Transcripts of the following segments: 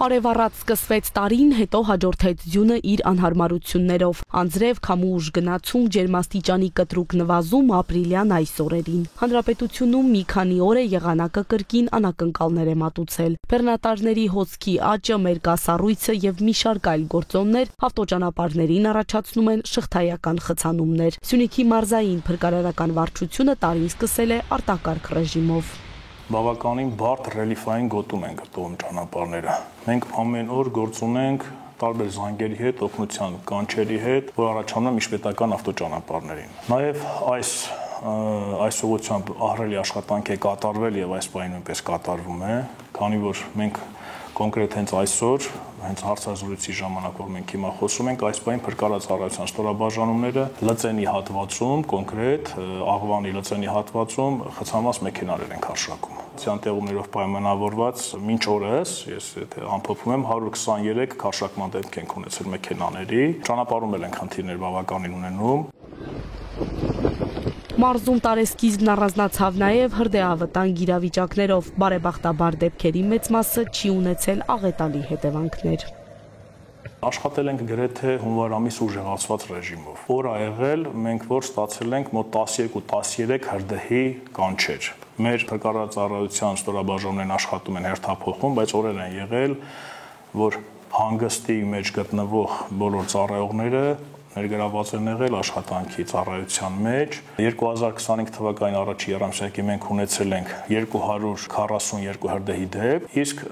Արևառած սկսվեց տարին, հետո հաջորդեց ձյունը իր անհարմարություններով, անձրև, քամուշ, գնացում, ջերմաստիճանի կտրուկ նվազում ապրիլյան այս օրերին։ Հանրապետությունում մի քանի օր է եղանակը կրկին անակնկալներ է մատուցել։ Բեռնատարների հոսքի աճը, մերկասառույցը եւ մի շարք այլ գործոններ ավտոճանապարհներին առաջացնում են շղթայական խցանումներ։ Սյունիքի մարզային փրկարարական վարչությունը տարին սկսել է արտակարգ ռեժիմով։ Բավականին բարդ ռելիեֆային գոտում են գտնվում ճանապարհները։ Մենք ամեն օր գործ ունենք տարբեր զանգերի հետ, օգնության կանչերի հետ, որ առաջանում են միջպետական ավտոճանապարհներին։ Նաև այս ուղղությամբ ահռելի աշխատանք է կատարվել եւ այս պահին նույնպես կատարվում է, քանի որ մենք կոնկրետ հենց այսօր, հենց հարցազրույցի ժամանակ, որ մենք հիմա խոսում ենք, այս պահին փրկարարության ստորաբաժանումները լծենի հատվածում, կոնկրետ Աղվանի լծենի հատվածում խցանված մեքենաներ են քարշակում։ Ցյան տեղումներով պայմանավորված մինչ օրս, ես եթե ամփոփում եմ, 123 քարշակման դեպք ենք ունեցել մեքենաների, ճանապարհում են խնդիրներ բավականին ունենում։ Մարզում տարեսկիզբն առանձնացավ նաև հրդեհավտանգ իրավիճակներով, բարեբախտաբար դեպքերի մեծ մասը չի ունեցել աղետալի հետևանքներ։ Աշխատել ենք գրեթե հունվար ամիս ուժեղացված ռեժիմով։ Օր ա եղել, մենք որ ստացել ենք մոտ 12-13 հրդեհի կանչեր։ Մեր փրկարարության ստորաբաժանումներն աշխատում են հերթափոխում, բայց օրեր են եղել, որ հանգստի մեջ գտնվող բոլոր ծառայողները ներգրավված են եղել աշխատանքի ծառայության մեջ։ 2025 թվականի առաջի եռամսյակի մենք ունեցել ենք 242 հրդեհի դեպք, իսկ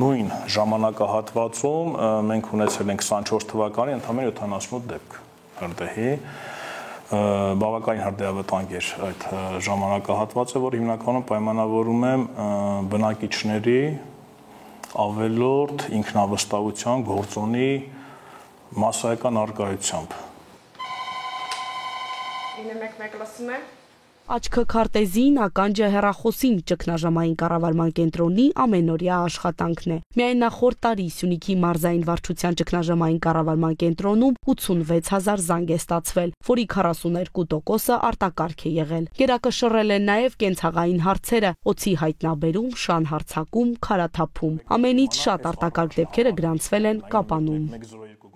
նույն ժամանակահատվածում մենք ունեցել ենք 24 թվականի ընդամենը 78 դեպք հրդեհի։ Բավականին հրդեհավտանգ էր այդ ժամանակահատվածը, որ հիմնականում պայմանավորում է բնակիչների ավելորդ ինքնավստահության գործոնի մասսայական առկայությամբ։ Աչքը քարտեզին, ականջը հեռախոսին ճգնաժամային կառավարման կենտրոնի ամենօրյա աշխատանքն է։ Միայն նախորդ տարի Սյունիքի մարզային վարչության ճգնաժամային կառավարման կենտրոնում 86000 զանգ է ստացվել, որի 42%-ը արտակարգ է եղել։ Գերակը շռել են նաև կենցաղային հարցերը, օդի հայտնաբերում, շան հարձակում, քարաթափում։ Ամենից շատ արտակարգ դեպքերը գրանցվել են Կապանում։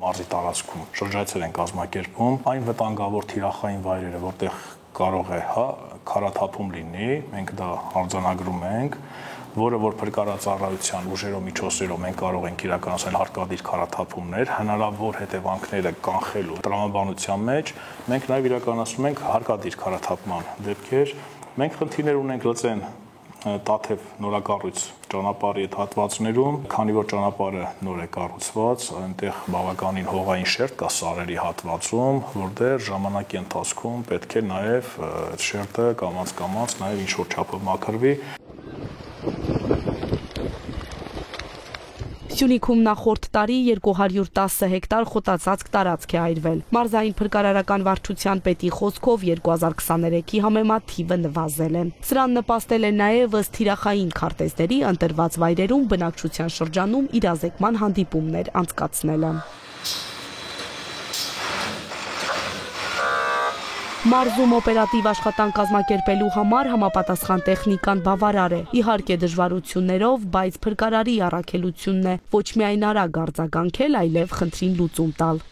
Մարզի տարածքում շրջայցեր են կազմակերպում, այն վտանգավոր թիրախային վայրերը, որտեղ կարող է քարաթափում լինի, մենք դա արձանագրում ենք, որը որ փրկարարության ուժերով միջոցներով մենք կարող ենք իրականացնել հարկադիր քարաթափումներ, հնարավոր հետևանքները կանխելու տրամաբանության մեջ, մենք նաև իրականացնում ենք հարկադիր քարաթափման դեպքեր, մենք խնդիրներ ունենք լծեն Տաթև նորակառույց ճանապարհի այդ հատվածներում, քանի որ ճանապարհը նոր է կառուցված, այնտեղ բավականին հողային շերտ կա սարերի հատվածում, որտեղ ժամանակի ընթացքում պետք է նաև այդ շերտը կամաց-կամաց նաև ինչ-որ չափով մաքրվի։ Սյունիքում նախորդ տարի 210 հեկտար խոտածածկ տարածք է այրվել։ Մարզային փրկարարական վարչության պետի խոսքով 2023-ի համեմատ թիվը նվազել է։ Սրան նպաստել է նաև ըստ թիրախային քարտեզների ընտրված վայրերում բնակչության շրջանում իրազեկման հանդիպումներ անցկացնելը։ Մարզում օպերատիվ աշխատանք կազմակերպելու համար համապատասխան տեխնիկան բավարար է։ Իհարկե դժվարություններով, բայց փրկարարի առաքելությունն է ոչ միայն արագ արձագանքել, այլև խնդրին լուծում տալ։